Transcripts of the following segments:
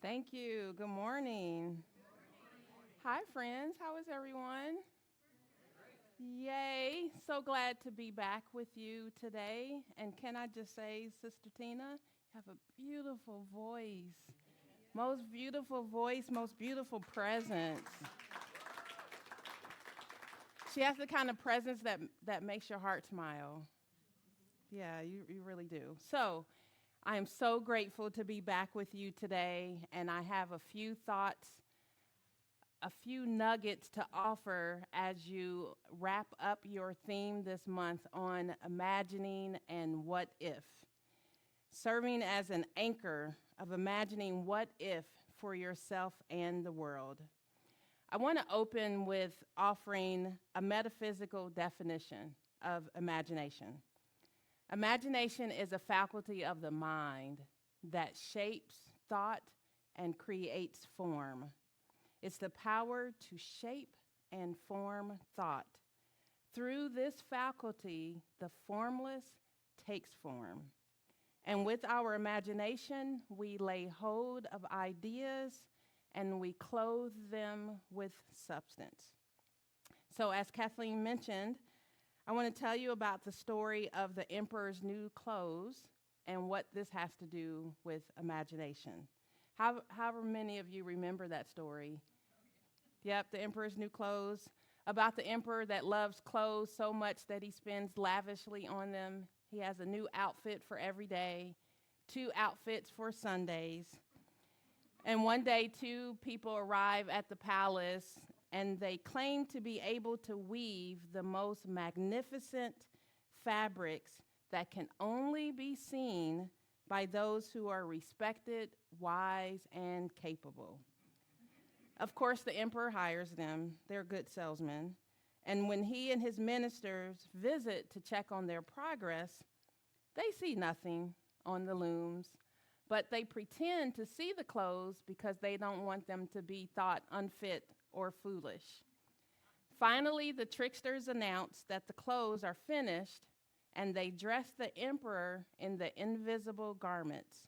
Thank you. Good morning. Hi, friends. How is everyone? Yay. So glad to be back with you today. And can I just say, Sister Tina, you have a beautiful voice. Most beautiful voice, most beautiful presence. She has the kind of presence that makes your heart smile. Yeah, you really do. So, I am so grateful to be back with you today, and I have a few thoughts, a few nuggets to offer as you wrap up your theme this month on imagining and what if, serving as an anchor of imagining what if for yourself and the world. I want to open with offering a metaphysical definition of imagination. Imagination is a faculty of the mind that shapes thought and creates form. It's the power to shape and form thought. Through this faculty, the formless takes form. And with our imagination, we lay hold of ideas and we clothe them with substance. So, as Kathleen mentioned, I want to tell you about the story of the emperor's new clothes and what this has to do with imagination. However many of you remember that story? Yep, the emperor's new clothes. About the emperor that loves clothes so much that he spends lavishly on them. He has a new outfit for every day, two outfits for Sundays. And one day, two people arrive at the palace and they claim to be able to weave the most magnificent fabrics that can only be seen by those who are respected, wise, and capable. Of course, the emperor hires them. They're good salesmen. And when he and his ministers visit to check on their progress, they see nothing on the looms, but they pretend to see the clothes because they don't want them to be thought unfit or foolish. Finally, the tricksters announce that the clothes are finished and they dress the emperor in the invisible garments.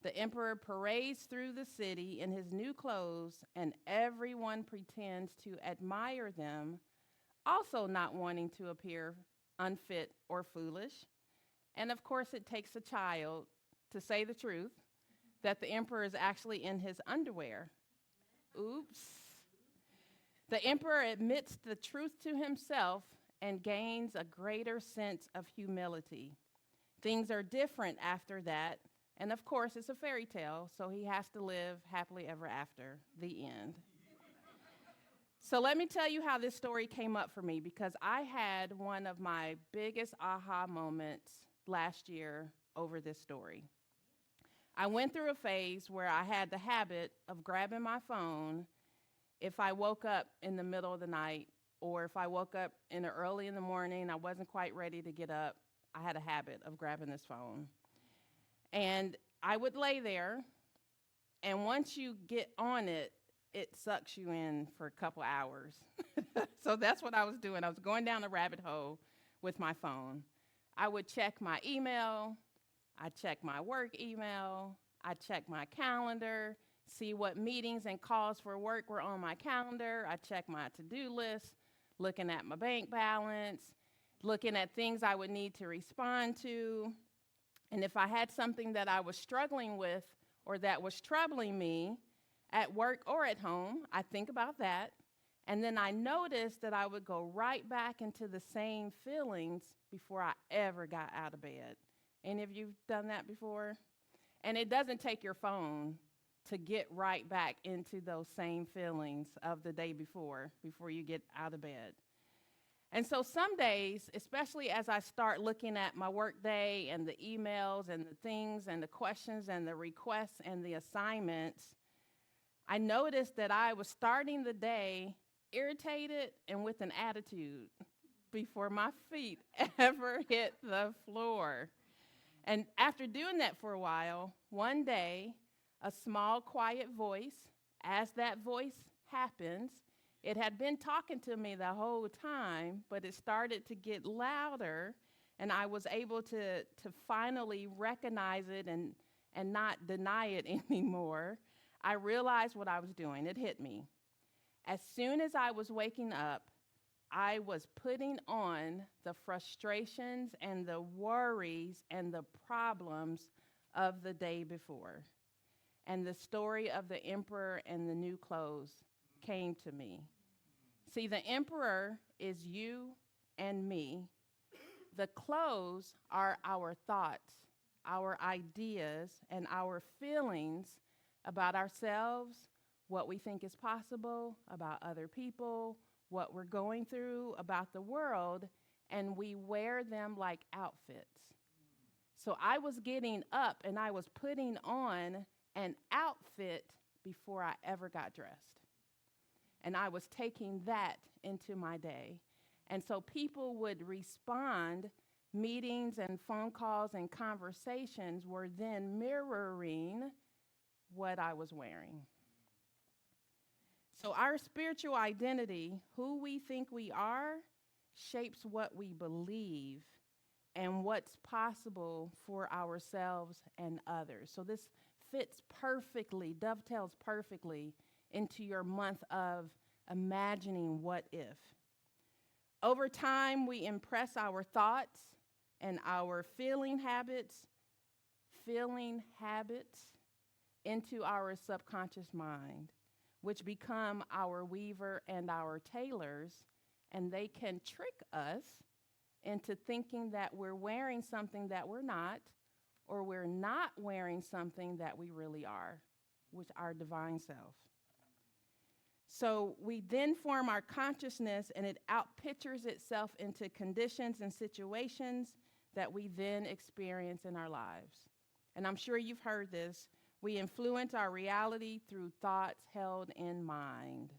The emperor parades through the city in his new clothes, and everyone pretends to admire them, also not wanting to appear unfit or foolish. And of course, it takes a child to say the truth that the emperor is actually in his underwear. Oops. The emperor admits the truth to himself and gains a greater sense of humility. Things are different after that, and of course, it's a fairy tale, so he has to live happily ever after. The end. So let me tell you how this story came up for me, because I had one of my biggest aha moments last year over this story. I went through a phase where I had the habit of grabbing my phone if I woke up in the middle of the night, or if I woke up early in the morning, I wasn't quite ready to get up. I had a habit of grabbing this phone. And I would lay there, and once you get on it, it sucks you in for a couple hours. So that's what I was doing. I was going down a rabbit hole with my phone. I would check my email, I check my work email, I check my calendar, see what meetings and calls for work were on my calendar. I check my to-do list, looking at my bank balance, looking at things I would need to respond to. And if I had something that I was struggling with or that was troubling me at work or at home, I think about that. And then I noticed that I would go right back into the same feelings before I ever got out of bed. Any of you done that before? And it doesn't take your phone to get right back into those same feelings of the day before you get out of bed. And so some days, especially as I start looking at my work day and the emails and the things and the questions and the requests and the assignments, I noticed that I was starting the day irritated and with an attitude before my feet ever hit the floor. And after doing that for a while, one day, a small, quiet voice, as that voice happens, it had been talking to me the whole time, but it started to get louder, and I was able to finally recognize it and not deny it anymore. I realized what I was doing. It hit me. As soon as I was waking up, I was putting on the frustrations and the worries and the problems of the day before. And the story of the emperor and the new clothes came to me. See, the emperor is you and me. The clothes are our thoughts, our ideas, and our feelings about ourselves, what we think is possible, about other people, what we're going through, about the world, and we wear them like outfits. So I was getting up and I was putting on an outfit before I ever got dressed. And I was taking that into my day. And so people would respond, meetings and phone calls and conversations were then mirroring what I was wearing. So our spiritual identity, who we think we are, shapes what we believe and what's possible for ourselves and others. So this fits perfectly, dovetails perfectly into your month of imagining what if. Over time, we impress our thoughts and our feeling habits into our subconscious mind, which become our weaver and our tailors, and they can trick us into thinking that we're wearing something that we're not, or we're not wearing something that we really are, which our divine self. So we then form our consciousness, and it outpictures itself into conditions and situations that we then experience in our lives. And I'm sure you've heard this. We influence our reality through thoughts held in mind.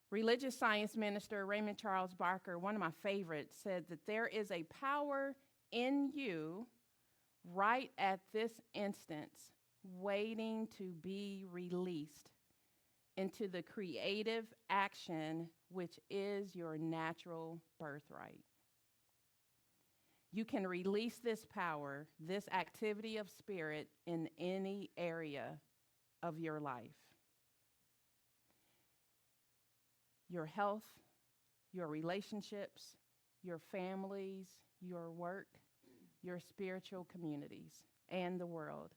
Religious science minister Raymond Charles Barker, one of my favorites, said that there is a power in you right at this instance waiting to be released into the creative action which is your natural birthright. You can release this power, this activity of spirit in any area of your life. Your health, your relationships, your families, your work, your spiritual communities, and the world.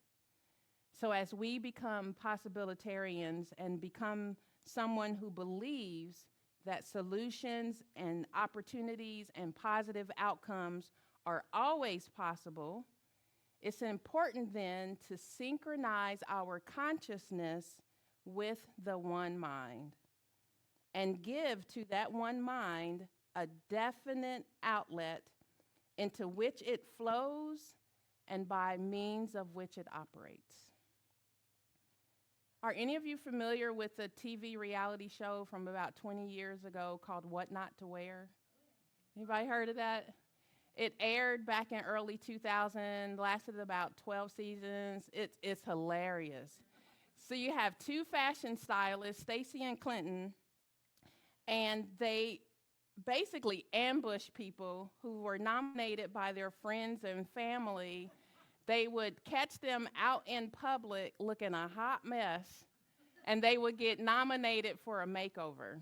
So as we become possibilitarians and become someone who believes that solutions and opportunities and positive outcomes are always possible, it's important then to synchronize our consciousness with the one mind and give to that one mind a definite outlet into which it flows and by means of which it operates. Are any of you familiar with the TV reality show from about 20 years ago called What Not to Wear? Anybody heard of that? It aired back in early 2000, lasted about 12 seasons. It's hilarious. So you have two fashion stylists, Stacy and Clinton, and they basically ambush people who were nominated by their friends and family. They would catch them out in public looking a hot mess, and they would get nominated for a makeover.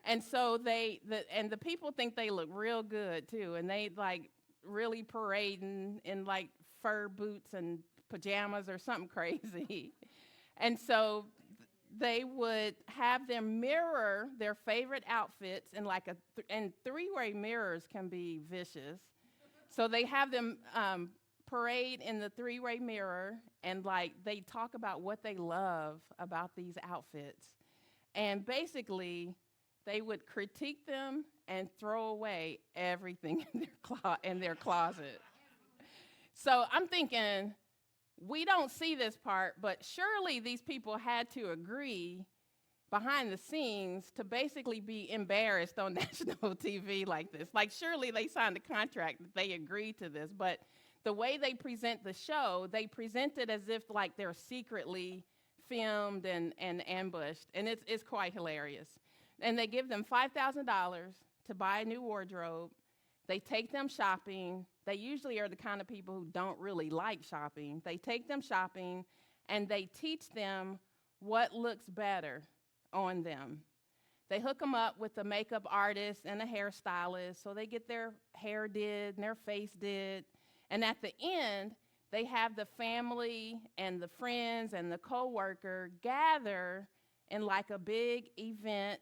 And so the people think they look real good too, and they like really parading in like fur boots and pajamas or something crazy. And so they would have them mirror their favorite outfits in like and three-way mirrors can be vicious. So they have them parade in the three-way mirror, and like they talk about what they love about these outfits. And basically, they would critique them and throw away everything in their closet. So I'm thinking, we don't see this part, but surely these people had to agree behind the scenes to basically be embarrassed on national TV like this. Like, surely they signed a contract that they agreed to this, but the way they present the show, they present it as if like they're secretly filmed and ambushed, and it's quite hilarious. And they give them $5,000 to buy a new wardrobe. They take them shopping. They usually are the kind of people who don't really like shopping. They take them shopping, and they teach them what looks better on them. They hook them up with a makeup artist and a hairstylist so they get their hair did and their face did. And at the end, they have the family and the friends and the coworker gather in like a big event,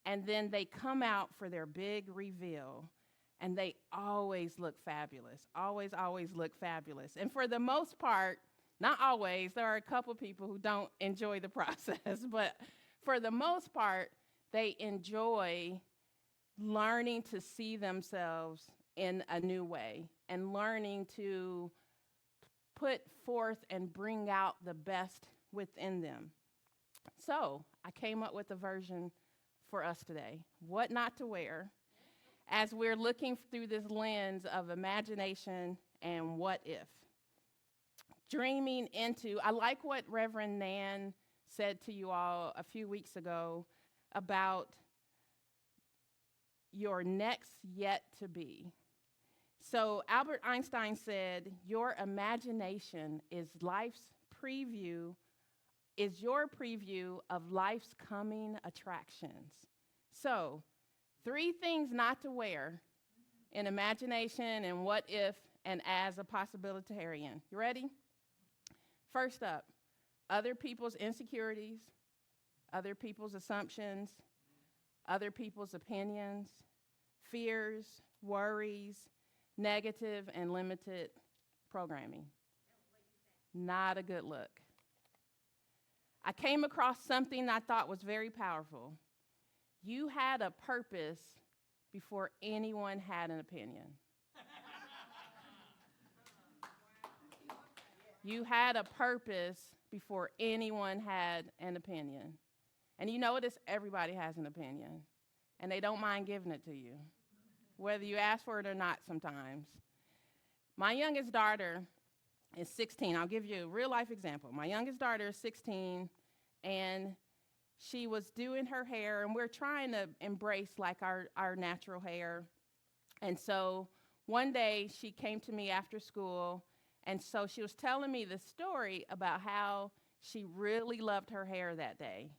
and then they come out for their big reveal. And they always look fabulous, always look fabulous. And for the most part, not always, there are a couple people who don't enjoy the process, but for the most part, they enjoy learning to see themselves in a new way and learning to put forth and bring out the best within them. So I came up with a version for us today, what not to wear, as we're looking through this lens of imagination and what if. Dreaming into, I like what Reverend Nan said to you all a few weeks ago about your next yet to be. So Albert Einstein said, your imagination is your preview of life's coming attractions. So 3 things not to wear in imagination and what if and as a possibilitarian. You ready? First up, other people's insecurities, other people's assumptions, other people's opinions, fears, worries, negative and limited programming. Not a good look. I came across something I thought was very powerful. You had a purpose before anyone had an opinion. You had a purpose before anyone had an opinion. And you notice everybody has an opinion, and they don't mind giving it to you, whether you ask for it or not sometimes. My youngest daughter is 16. I'll give you a real-life example. My youngest daughter is 16, and she was doing her hair, and we're trying to embrace, like, our natural hair. And so one day she came to me after school, and so she was telling me the story about how she really loved her hair that day.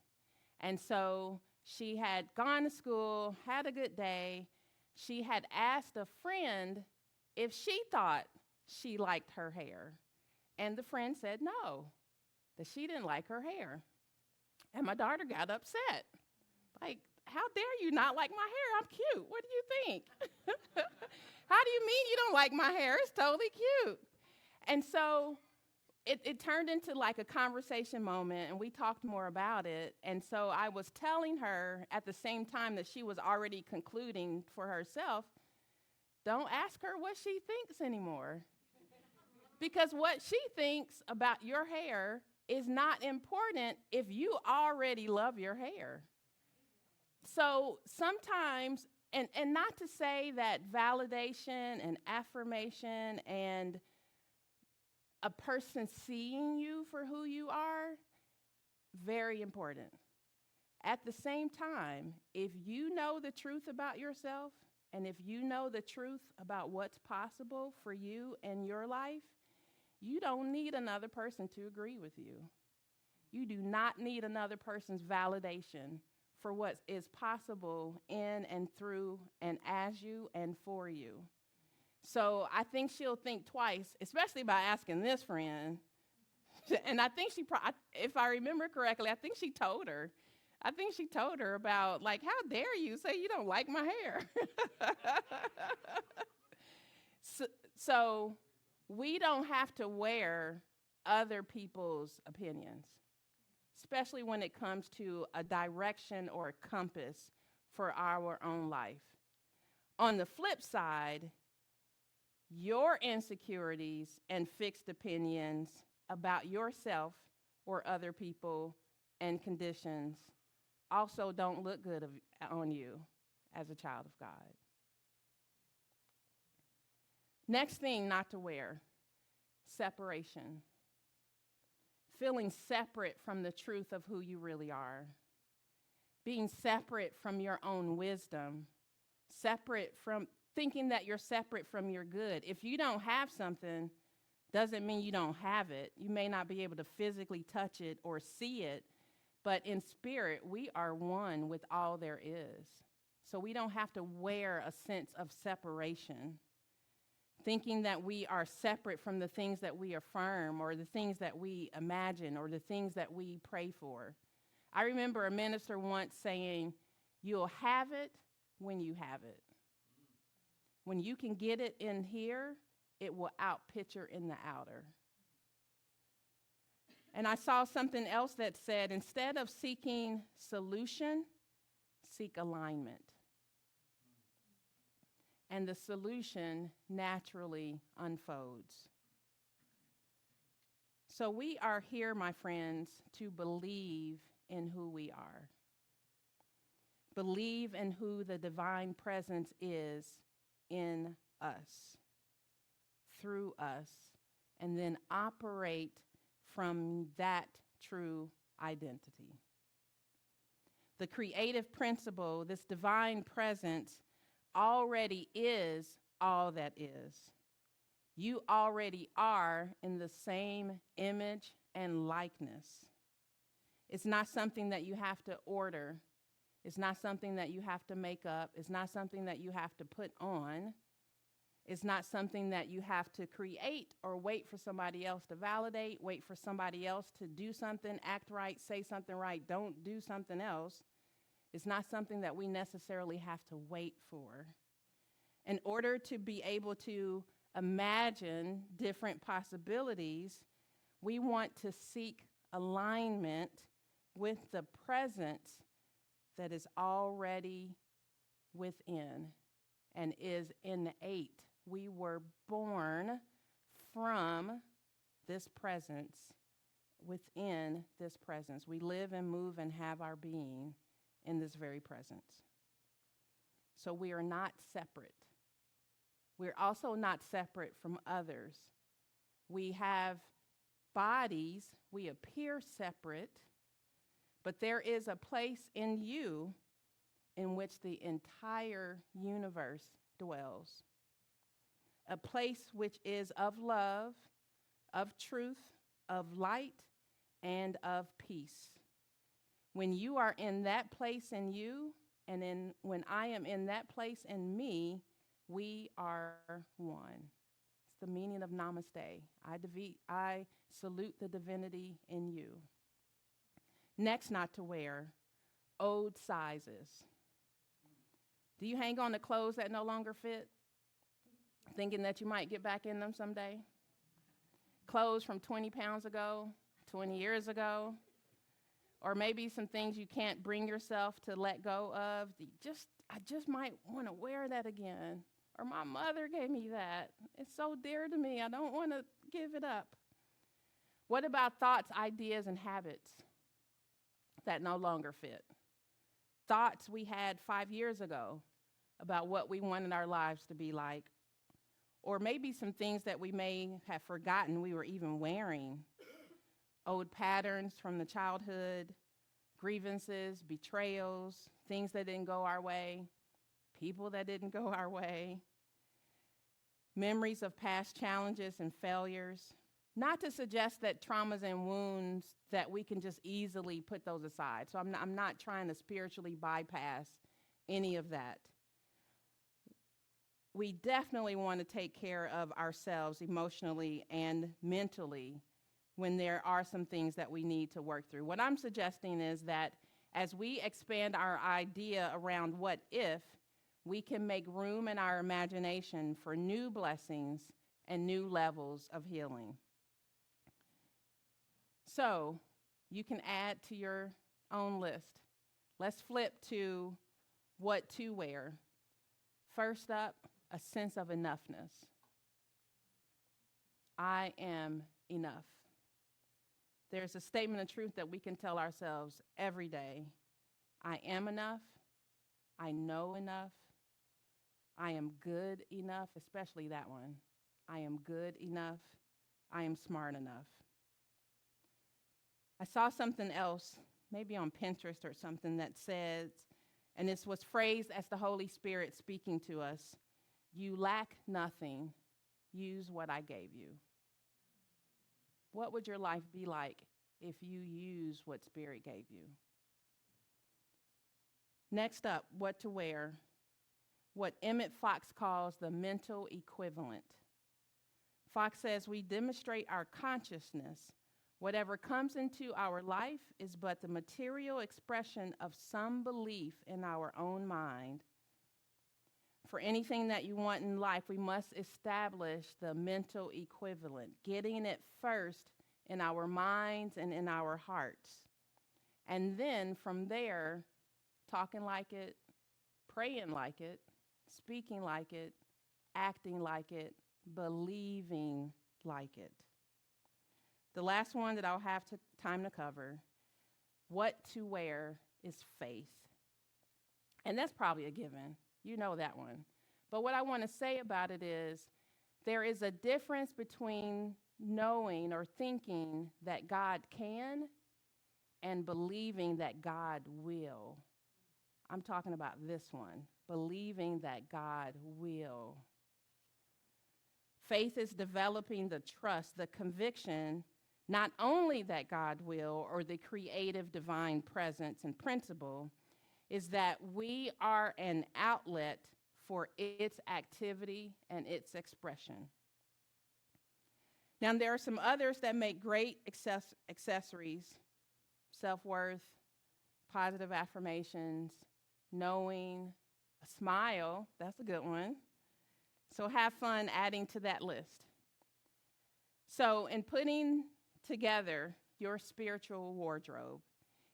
And so she had gone to school, had a good day. She had asked a friend if she thought she liked her hair. And the friend said no, that she didn't like her hair. And my daughter got upset. Like, how dare you not like my hair? I'm cute. What do you think? How do you mean you don't like my hair? It's totally cute. And so it turned into like a conversation moment, and we talked more about it. And so I was telling her at the same time that she was already concluding for herself, don't ask her what she thinks anymore. Because what she thinks about your hair is not important if you already love your hair. So sometimes, and not to say that validation and affirmation and a person seeing you for who you are, very important. At the same time, if you know the truth about yourself, and if you know the truth about what's possible for you and your life, you don't need another person to agree with you. You do not need another person's validation for what is possible in and through and as you and for you. So I think she'll think twice, especially by asking this friend. And I think if I remember correctly, I think she told her about, like, how dare you say you don't like my hair? So we don't have to wear other people's opinions, especially when it comes to a direction or a compass for our own life. On the flip side, your insecurities and fixed opinions about yourself or other people and conditions also don't look good on you as a child of God. Next thing not to wear, separation. Feeling separate from the truth of who you really are. Being separate from your own wisdom. Separate from thinking that you're separate from your good. If you don't have something, doesn't mean you don't have it. You may not be able to physically touch it or see it, but in spirit, we are one with all there is. So we don't have to wear a sense of separation, thinking that we are separate from the things that we affirm or the things that we imagine or the things that we pray for. I remember a minister once saying, "You'll have it when you have it. When you can get it in here, it will outpicture in the outer." And I saw something else that said, instead of seeking solution, seek alignment. And the solution naturally unfolds. So we are here, my friends, to believe in who we are. Believe in who the divine presence is in us, through us, and then operate from that true identity. The creative principle, this divine presence, already is all that is. You already are in the same image and likeness. It's not something that you have to order. It's not something that you have to make up. It's not something that you have to put on. It's not something that you have to create or wait for somebody else to validate, wait for somebody else to do something, act right, say something right, don't do something else. It's not something that we necessarily have to wait for. In order to be able to imagine different possibilities, we want to seek alignment with the presence that is already within and is innate. We were born from this presence, within this presence. We live and move and have our being in this very presence. So we are not separate. We're also not separate from others. We have bodies, we appear separate, but there is a place in you in which the entire universe dwells. A place which is of love, of truth, of light, and of peace. When you are in that place in you, and when I am in that place in me, we are one. It's the meaning of namaste. I salute the divinity in you. Next, not to wear, old sizes. Do you hang on to clothes that no longer fit, thinking that you might get back in them someday? Clothes from 20 pounds ago, 20 years ago, or maybe some things you can't bring yourself to let go of. I just might want to wear that again. Or my mother gave me that. It's so dear to me. I don't want to give it up. What about thoughts, ideas, and habits that no longer fit? Thoughts we had 5 years ago about what we wanted our lives to be like. Or maybe some things that we may have forgotten we were even wearing. Old patterns from the childhood, grievances, betrayals, things that didn't go our way, people that didn't go our way, memories of past challenges and failures. Not to suggest that traumas and wounds, that we can just easily put those aside. So I'm not trying to spiritually bypass any of that. We definitely want to take care of ourselves emotionally and mentally when there are some things that we need to work through. What I'm suggesting is that as we expand our idea around what if, we can make room in our imagination for new blessings and new levels of healing. So you can add to your own list. Let's flip to what to wear. First up, a sense of enoughness. I am enough. There's a statement of truth that we can tell ourselves every day. I am enough. I know enough. I am good enough, especially that one. I am good enough. I am smart enough. I saw something else, maybe on Pinterest or something, that says, and this was phrased as the Holy Spirit speaking to us, you lack nothing. Use what I gave you. What would your life be like if you use what Spirit gave you? Next up, what to wear. What Emmett Fox calls the mental equivalent. Fox says we demonstrate our consciousness. Whatever comes into our life is but the material expression of some belief in our own mind. For anything that you want in life, we must establish the mental equivalent, getting it first in our minds and in our hearts. And then from there, talking like it, praying like it, speaking like it, acting like it, believing like it. The last one that I'll have time to cover, what to wear, is faith. And that's probably a given. You know that one. But what I want to say about it is there is a difference between knowing or thinking that God can and believing that God will. I'm talking about this one, believing that God will. Faith is developing the trust, the conviction, not only that God will or the creative divine presence and principle, is that we are an outlet for its activity and its expression. Now, there are some others that make great accessories: self-worth, positive affirmations, knowing, a smile, that's a good one. So have fun adding to that list. So in putting together your spiritual wardrobe,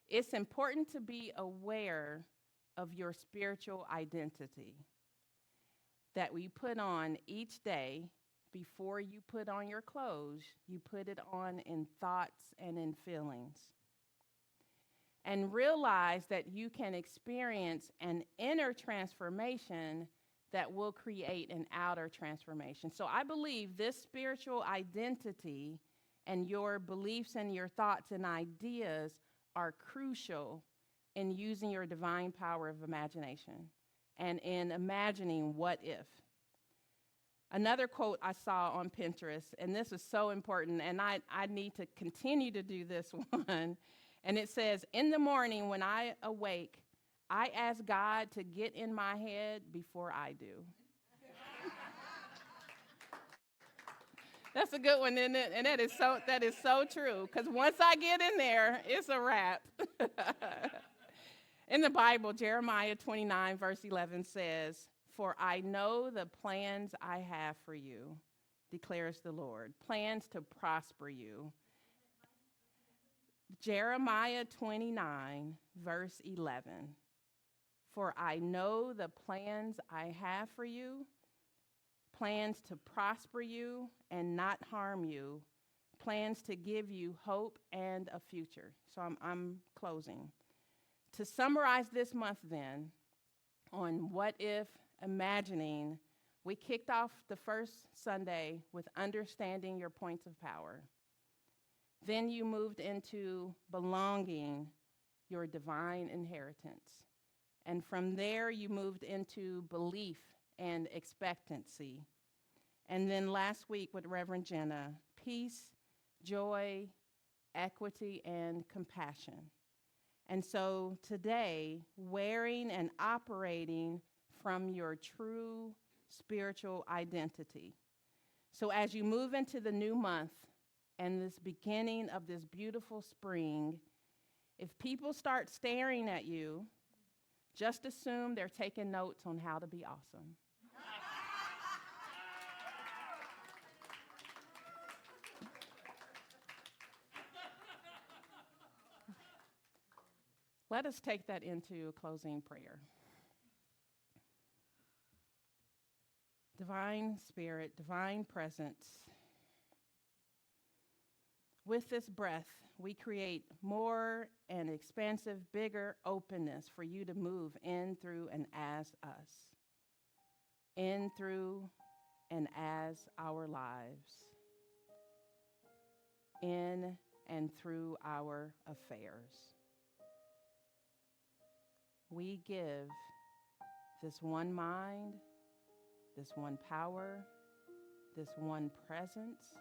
it's important to be aware of your spiritual identity that we put on each day. Before you put on your clothes, you put it on in thoughts and in feelings. And realize that you can experience an inner transformation that will create an outer transformation. So I believe this spiritual identity and your beliefs and your thoughts and ideas are crucial in using your divine power of imagination and in imagining what if. Another quote I saw on Pinterest, and this is so important, and I need to continue to do this one, and it says, "In the morning when I awake, I ask God to get in my head before I do." That's a good one, isn't it? And that is so true, because once I get in there, it's a wrap. In the Bible, Jeremiah 29, verse 11 says, "For I know the plans I have for you, declares the Lord, plans to prosper you." Jeremiah 29, verse 11. "For I know the plans I have for you, plans to prosper you and not harm you, plans to give you hope and a future." So I'm closing. To summarize this month then, on What If Imagining, we kicked off the first Sunday with understanding your points of power. Then you moved into belonging, your divine inheritance. And from there, you moved into belief and expectancy. And then last week with Reverend Jenna, peace, joy, equity, and compassion. And so today, wearing and operating from your true spiritual identity. So as you move into the new month and this beginning of this beautiful spring, if people start staring at you, just assume they're taking notes on how to be awesome. Let us take that into a closing prayer. Divine Spirit, divine presence, with this breath, we create more and expansive, bigger openness for you to move in, through, and as us. In, through, and as our lives. In and through our affairs. We give this one mind, this one power, this one presence,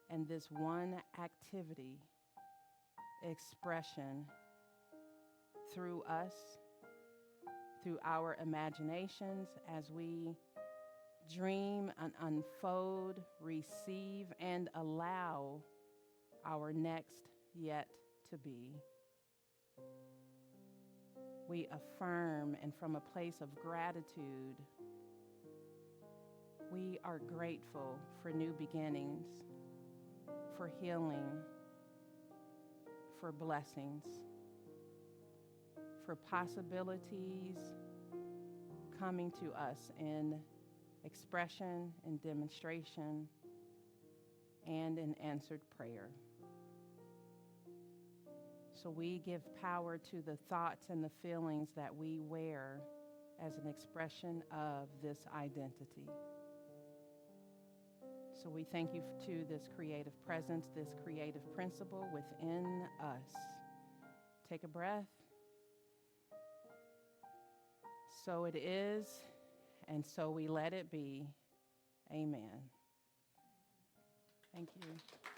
and this one activity, expression through us, through our imaginations as we dream and unfold, receive, and allow our next yet to be. We affirm, and from a place of gratitude, we are grateful for new beginnings, for healing, for blessings, for possibilities coming to us in expression and demonstration and in answered prayer. So we give power to the thoughts and the feelings that we wear as an expression of this identity. So we thank you to this creative presence, this creative principle within us. Take a breath. So it is, and so we let it be. Amen. Thank you.